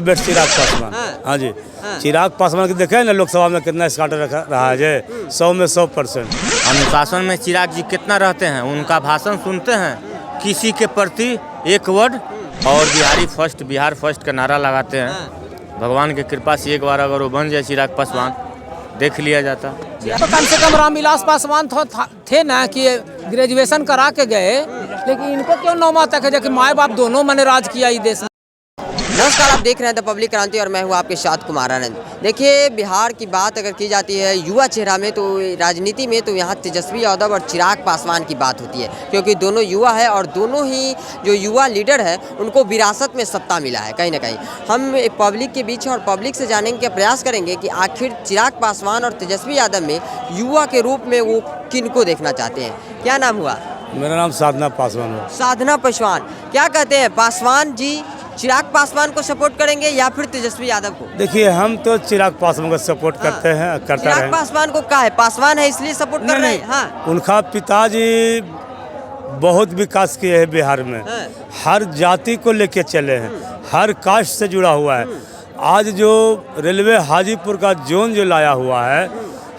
Best Chirag Paswan. हाँ जी, चिराग पासवान के देखे ना लोकसभा में कितना स्काटर रखा रहा है, 100 में 100%। अनुशासन में चिराग जी कितना रहते हैं, उनका भाषण सुनते हैं, किसी के प्रति एक वर्ड और बिहार फर्स्ट का नारा लगाते हैं। भगवान की कृपा से एक बार अगर वो बन जाए चिराग पासवान, देख लिया जाता। तो कम से कम रामविलास पासवान थे ना कि ग्रेजुएशन करा के गए, लेकिन इनको क्यों नौमा तक है कि माए बाप दोनों मैंने राज किया इस देश में। नमस्कार, आप देख रहे हैं द पब्लिक क्रांति और मैं हूं आपके साथ कुमार आनंद। देखिए, बिहार की बात अगर की जाती है युवा चेहरा में, तो राजनीति में तो यहाँ तेजस्वी यादव और चिराग पासवान की बात होती है, क्योंकि दोनों युवा है और दोनों ही जो युवा लीडर है उनको विरासत में सत्ता मिला है कहीं ना कहीं। हम पब्लिक के बीच और पब्लिक से जानने का प्रयास करेंगे कि आखिर चिराग पासवान और तेजस्वी यादव में युवा के रूप में वो किनको देखना चाहते हैं। क्या नाम हुआ? मेरा नाम साधना पासवान है। साधना पासवान, क्या कहते हैं पासवान जी, चिराग पासवान को सपोर्ट करेंगे या फिर तेजस्वी यादव को? देखिए, हम तो चिराग पासवान को सपोर्ट करते हैं, करता चिराग रहे। पासवान को क्या है, पासवान है इसलिए सपोर्ट कर रहे हैं? हाँ। उनका पिताजी बहुत विकास किए हैं बिहार में, हर जाति को लेके चले हैं, हर कास्ट से जुड़ा हुआ है। आज जो रेलवे हाजीपुर का जोन जो लाया हुआ है,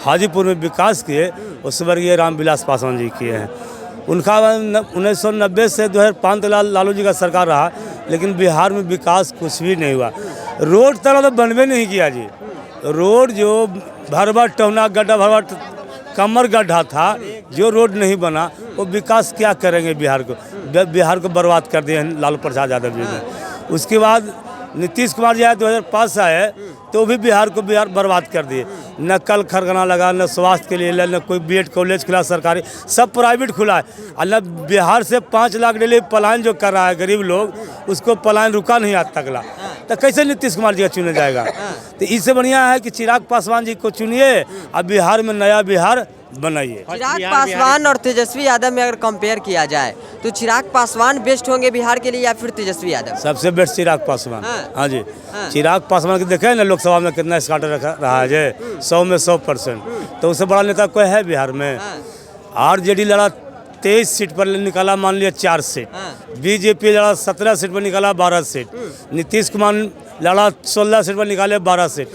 हाजीपुर में विकास किए, उस वर्गीय रामविलास पासवान जी किए हैं। उनका 1990 से 2005 तक लालू जी का सरकार रहा, लेकिन बिहार में विकास कुछ भी नहीं हुआ। रोड तरह तो बनवे नहीं किया जी। रोड जो भरवा टौना गड्ढा भरवा कमर गड्ढा था, जो रोड नहीं बना, वो विकास क्या करेंगे बिहार को? बिहार को बर्बाद कर दिए लालू प्रसाद यादव जी ने। उसके बाद नीतीश कुमार जी आए, 2005 से आए, तो भी बिहार बर्बाद कर दिए। न कल खरगना लगा, न स्वास्थ्य के लिए, न कोई बीएड कॉलेज खुला सरकारी, सब प्राइवेट खुला है। अल्लाह बिहार से 5 लाख डेली पलायन जो कर रहा है गरीब लोग, उसको पलायन रुका नहीं आज तकला। तो कैसे नीतीश कुमार जी का चुना जाएगा? तो इससे बढ़िया है कि चिराग पासवान जी को चुनिए, अब बिहार में नया बिहार बनाइए। चिराग पासवान और तेजस्वी यादव में अगर कंपेयर किया जाए तो चिराग पासवान बेस्ट होंगे बिहार के लिए या फिर तेजस्वी यादव? सबसे बेस्ट चिराग पासवान। हाँ जी, चिराग पासवान के देखे ना लोकसभा में कितना स्काटर रखा रहा है, 100 में 100%। तो उससे बड़ा नेता कोई है बिहार में? आरजेडी लड़ा 23 सीट पर निकाला, मान लिया 4 सीट। बीजेपी लड़ा 17 सीट पर निकाला 12 सीट। नीतीश कुमार लड़ा 16 सीट पर निकाले 12 सीट।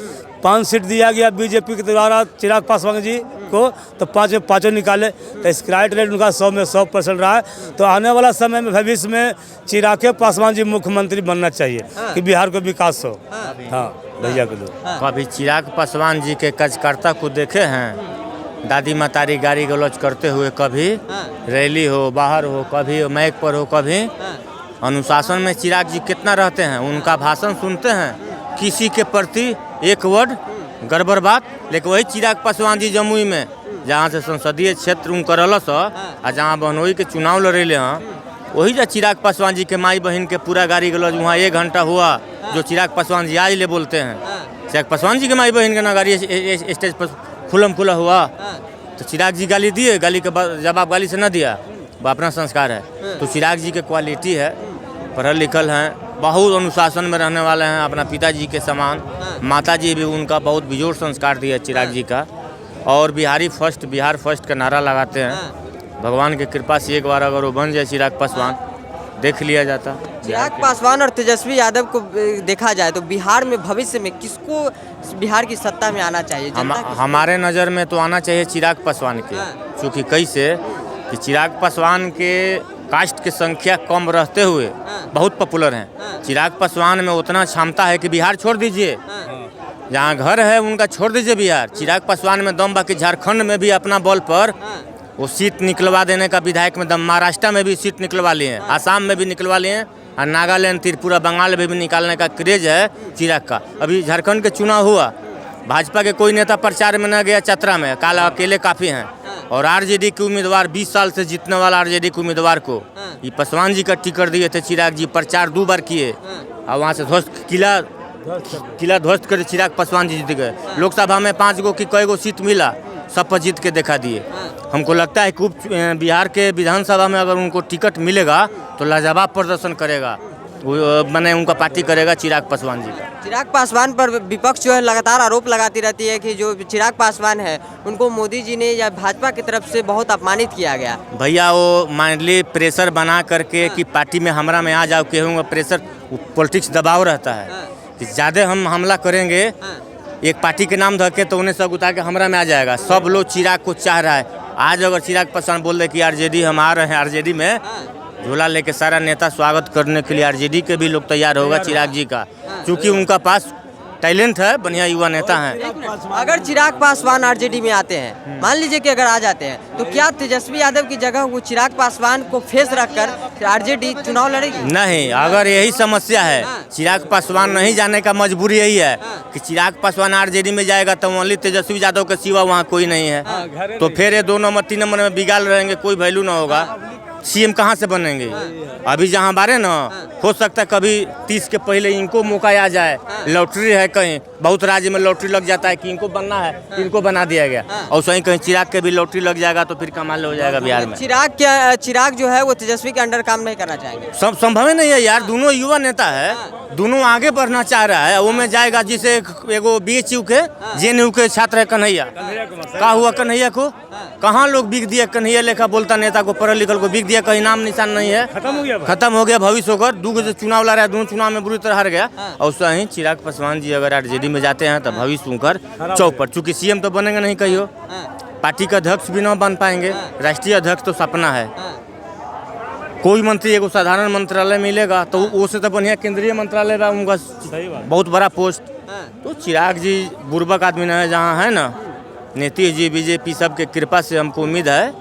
5 सीट दिया गया बीजेपी के द्वारा चिराग पासवान जी को, तो 5 में 5 निकाले। तो स्क्राइट रेट उनका 100 में 100% रहा है। तो आने वाला समय में भविष्य में चिराग पासवान जी मुख्यमंत्री बनना चाहिए कि बिहार को विकास हो। हाँ भैया को दो। कभी चिराग पासवान जी के कार्यकर्ता को देखे हैं दादी मतारी गाड़ी गलौज करते हुए? कभी रैली हो, बाहर हो, कभी मैक पर हो, कभी अनुशासन में चिराग जी कितना रहते हैं, उनका भाषण सुनते हैं, किसी के प्रति एक वर्ड गड़बड़ बात। लेकिन वही चिराग पासवान जी जमुई में, जहाँ से संसदीय क्षेत्र उनका रहलस आ जहाँ बहनोई के चुनाव लड़ेले हैं, वही जो चिराग पासवान जी के माई बहन के पूरा गाड़ी गलौज वहाँ 1 घंटा हुआ, जो चिराग पासवान जी आज ले बोलते हैं। चिराग पासवान जी के माई बहन के ना गाड़ी स्टेज पर खुला हुआ, तो चिराग जी गाली दिए, गाली के बाद जवाब गाली से न दिया, वो अपना संस्कार है। तो चिराग जी के क्वालिटी है, पढ़ल लिखल हैं, बहुत अनुशासन में रहने वाले हैं, अपना पिताजी के समान। माताजी भी उनका बहुत बेजोड़ संस्कार दिया चिराग जी का, और बिहार फर्स्ट का नारा लगाते हैं। भगवान की कृपा से एक बार अगर वो बन जाए चिराग पासवान, देख लिया जाता। चिराग पासवान और तेजस्वी यादव को देखा जाए तो बिहार में भविष्य में किसको बिहार की सत्ता में आना चाहिए? हमारे नज़र में तो आना चाहिए चिराग पासवान के, क्योंकि कैसे कि चिराग पासवान के कास्ट की संख्या कम रहते हुए बहुत पॉपुलर हैं। चिराग पासवान में उतना क्षमता है कि बिहार छोड़ दीजिए, जहाँ घर है उनका छोड़ दीजिए बिहार। चिराग पासवान में दम बाकी झारखंड में भी अपना बल पर वो सीट निकलवा देने का विधायक में दम, महाराष्ट्र में भी सीट निकलवा लिए हैं, आसाम में भी निकलवा लिए हैं, और नागालैंड, त्रिपुरा, बंगाल में भी निकालने का क्रेज है चिराग का। अभी झारखंड के चुनाव हुआ, भाजपा के कोई नेता प्रचार में न गया चतरा में, काल अकेले काफ़ी हैं। और आरजेडी के उम्मीदवार 20 साल से जीतने वाला आरजेडी के उम्मीदवार को ये पासवान जी का टिकट दिए थे चिराग जी, प्रचार 2 बार किए, और वहाँ से किला ध्वस्त कर चिराग पासवान जी जीत गए। लोकसभा में 5 गो की कई गो सीट मिला, सब पर जीत के दिखा दिए। हमको लगता है कि बिहार के विधानसभा में अगर उनको टिकट मिलेगा तो लाजवाब प्रदर्शन करेगा, मैंने उनका पार्टी करेगा चिराग पासवान जी का। चिराग पासवान पर विपक्ष जो है लगातार आरोप लगाती रहती है कि जो चिराग पासवान है उनको मोदी जी ने या भाजपा की तरफ से बहुत अपमानित किया गया। भैया वो माइंडली प्रेशर बना करके कि पार्टी में हमरा में आ जाओ, कहूँगा प्रेशर, पॉलिटिक्स दबाव रहता है। कि ज़्यादा हम हमला करेंगे, एक पार्टी के नाम धके तो उन्हें सब उतार के हमरा में आ जाएगा। सब लोग चिराग को चाह रहा है। आज अगर चिराग पासवान बोल रहे कि आरजेडी हम आ रहे हैं, आरजेडी में झोला लेके सारा नेता स्वागत करने के लिए आरजेडी के भी लोग तैयार होगा चिराग जी का, क्योंकि उनका पास टैलेंट है, बढ़िया युवा नेता हैं। अगर चिराग पासवान आरजेडी में आते हैं, मान लीजिए कि अगर आ जाते हैं, तो क्या तेजस्वी यादव की जगह वो चिराग पासवान को फेस रखकर आरजेडी चुनाव लड़ेगी? नहीं, अगर यही समस्या है, चिराग पासवान नहीं जाने का मजबूरी यही है कि चिराग पासवान आरजेडी में जाएगा तो ओनली तेजस्वी यादव के सिवा वहाँ कोई नहीं है, तो फिर ये 2 नंबर 3 नंबर में बिगाड़ रहेंगे, कोई वैल्यू ना होगा। सीएम कहाँ से बनेंगे? अभी जहाँ बारे ना, हो सकता है कभी 30 के पहले इनको मौका आ जाए। लॉटरी है, कहीं बहुत राज्य में लॉटरी लग जाता है कि इनको बनना है, इनको बना दिया गया, और सही कहीं चिराग के भी लॉटरी लग जाएगा तो फिर कमाल हो जाएगा बिहार में। चिराग जो है वो तेजस्वी के अंडर काम नहीं करना चाहेंगे? सब संभव ही नहीं है यार, दोनों युवा नेता है, दोनों आगे बढ़ना चाह रहा है। वो में जाएगा जिसे एगो BHU के JNU के छात्र है कन्हैया, का हुआ कन्हैया को? कहाँ लोग बिक दिया? कन्हैया लेखा बोलता नेता को, पढ़ल लिखल को बिक दिया, कहीं नाम निशान नहीं है, खत्म हो गया भविष्य होकर। 2 चुनाव लड़ रहा है, दोनों चुनाव में बुरी तरह हार गया। और सही चिराग पासवान जी अगर आरजेडी में जाते हैं तो भविष्य उनकर चौपट, चूंकि सीएम तो बनेंगे नहीं कहियो, पार्टी का अध्यक्ष भी ना बन पाएंगे, राष्ट्रीय अध्यक्ष तो सपना है। कोई मंत्री एगो साधारण मंत्रालय मिलेगा तो वो से तो बढ़िया केंद्रीय मंत्रालय बा उनका, बहुत बड़ा पोस्ट। तो चिराग जी बुर्बक आदमी है, जहाँ है ना नीतीश जी बीजेपी सब के कृपा से हमको उम्मीद है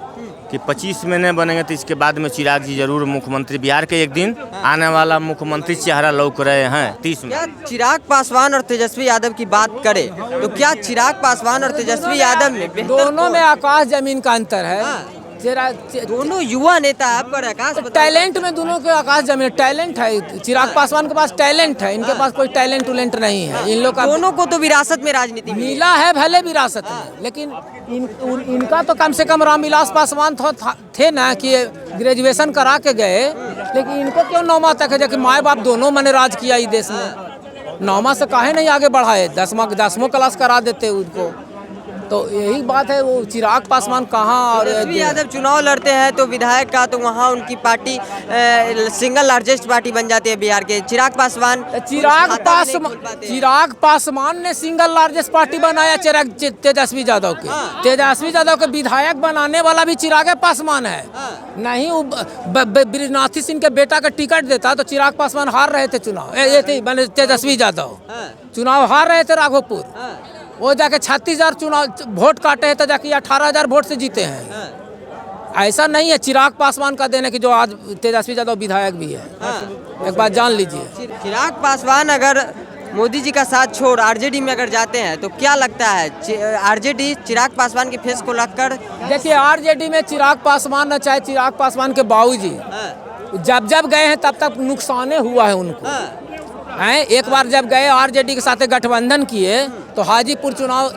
कि 25 में नहीं बनेंगे तो इसके बाद में चिराग जी जरूर मुख्यमंत्री, बिहार के एक दिन आने वाला मुख्यमंत्री चेहरा लौक रहे हैं 30 में। क्या चिराग पासवान और तेजस्वी यादव की बात करें तो क्या चिराग पासवान और तेजस्वी यादव में दोनों में आकाश जमीन का अंतर है। दोनों युवा नेता है, आपका आकाश टैलेंट में दोनों के आकाश जमीन। टैलेंट है, चिराग पासवान के पास टैलेंट है, इनके पास कोई टैलेंट उलेंट नहीं है। इन लोग का दोनों को तो विरासत में राजनीति मिला है, भले विरासत में, लेकिन इनका तो कम से कम रामविलास पासवान थे ना कि ग्रेजुएशन करा के गए, लेकिन इनको क्यों 9वां तक है, जबकि माए बाप दोनों मैंने राज किया इस देश में। 9वां से काहे नहीं आगे बढ़ाए, 10वां क्लास करा देते उनको। तो यही बात है, वो चिराग पासवान कहाँ और तेजस्वी यादव चुनाव लड़ते हैं तो विधायक का तो वहाँ उनकी पार्टी सिंगल लार्जेस्ट पार्टी बन जाती है बिहार के। चिराग पासवान ने सिंगल लार्जेस्ट पार्टी बनाया तेजस्वी यादव के। तेजस्वी यादव के विधायक बनाने वाला भी चिराग पासवान है। नहीं ब्रिजनाथ सिंह के बेटा का टिकट देता तो चिराग पासवान हार रहे थे चुनाव। तेजस्वी यादव चुनाव हार रहे थे राघोपुर, वो जाके 36,000 चुनाव वोट काटे हैं तो जाके 18,000 वोट से जीते हैं। ऐसा नहीं है चिराग पासवान का देने की जो आज तेजस्वी यादव विधायक भी है। एक बात जान लीजिए, चिराग पासवान अगर मोदी जी का साथ छोड़ आरजेडी में अगर जाते हैं तो क्या लगता है आरजेडी चिराग पासवान के फेस को लगकर? देखिए, आरजेडी में चिराग पासवान न चाहे चिराग पासवान के बाबूजी जब गए हैं तब तक नुकसान हुआ है उनको। एक बार जब गए आरजेडी के साथ गठबंधन किए तो हाजीपुर चुनाव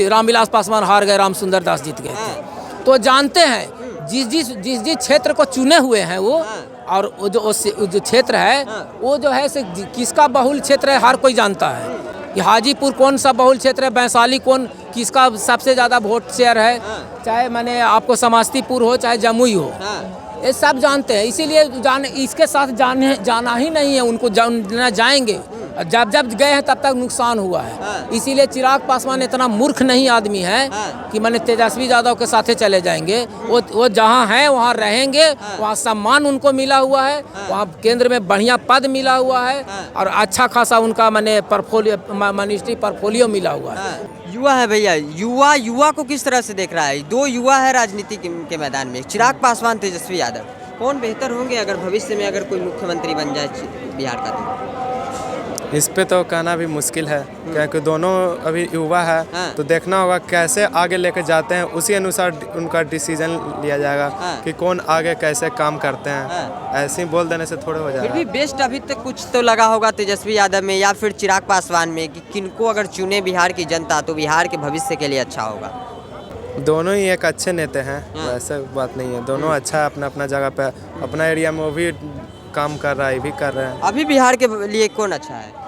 रामविलास पासवान हार गए, राम सुंदर दास जीत गए थे। तो जानते हैं जिस क्षेत्र को चुने हुए हैं वो, और वो जो क्षेत्र है वो जो है से किसका बहुल क्षेत्र है हर कोई जानता है कि हाजीपुर कौन सा बहुल क्षेत्र है, वैशाली कौन किसका सबसे ज़्यादा वोट शेयर है, चाहे मैंने आपको समस्तीपुर हो चाहे जमुई हो, ये सब जानते हैं। इसीलिए इसके साथ जाना ही नहीं है उनको, जाएंगे। जब गए हैं तब तक नुकसान हुआ है। इसीलिए चिराग पासवान इतना मूर्ख नहीं आदमी है कि मैंने तेजस्वी यादव के साथ चले जाएंगे। वो जहाँ हैं वहाँ रहेंगे, वहाँ सम्मान उनको मिला हुआ है, वहाँ केंद्र में बढ़िया पद मिला हुआ है और अच्छा खासा उनका मैंने मिनिस्ट्री पोर्टफोलियो मिला हुआ है। युवा है भैया, युवा को किस तरह से देख रहा है? 2 युवा है राजनीति के मैदान में, चिराग पासवान तेजस्वी यादव, कौन बेहतर होंगे अगर भविष्य में अगर कोई मुख्यमंत्री बन जाए बिहार का? तो इस पे तो कहना भी मुश्किल है, क्योंकि दोनों अभी युवा है। तो देखना होगा कैसे आगे लेके जाते हैं, उसी अनुसार उनका डिसीजन लिया जाएगा कि कौन आगे कैसे काम करते हैं। ऐसे ही बोल देने से थोड़े हो जाएगा। फिर भी बेस्ट अभी तक कुछ तो लगा होगा तेजस्वी यादव में या फिर चिराग पासवान में कि किनको अगर चुने बिहार की जनता तो बिहार के भविष्य के लिए अच्छा होगा। दोनों ही एक अच्छे नेता हैं, वैसे बात नहीं है। दोनों अच्छा है अपना अपना जगह पे, अपना एरिया में वो भी काम कर रहा है, भी कर रहे हैं। अभी बिहार के लिए कौन अच्छा है?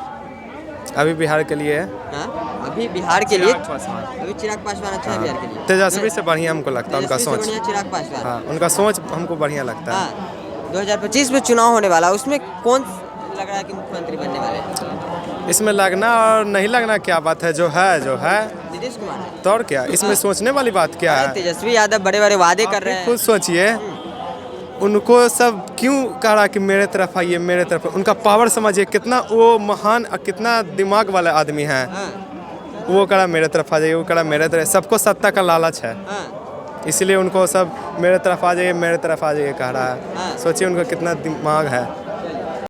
अभी बिहार के लिए अभी बिहार के लिए अभी चिराग पासवान अच्छा है बिहार के लिए। तेजस्वी से बढ़िया हमको लगता है उनका सोच। चिराग पासवान, हाँ, उनका सोच हमको बढ़िया लगता है। 2025 में चुनाव होने वाला, उसमें कौन लग रहा है कि मुख्यमंत्री बनने वाले हैं? इसमें लगना और नहीं लगना क्या बात है, जो है नीतीश कुमार है। तो और क्या इसमें सोचने वाली बात क्या है? तेजस्वी यादव बड़े बड़े वादे कर रहे हैं। खुद सोचिए, उनको सब क्यों कह रहा कि मेरे तरफ आइए, मेरे तरफ। उनका पावर समझिए, कितना वो महान और कितना दिमाग वाला आदमी है। वो कह रहा मेरे तरफ आ जाइए, वो कह रहा मेरे तरफ। सबको सत्ता का लालच है, इसलिए उनको सब मेरे तरफ आ जाइए, मेरे तरफ आ जाइए कह रहा है। सोचिए उनको कितना दिमाग है।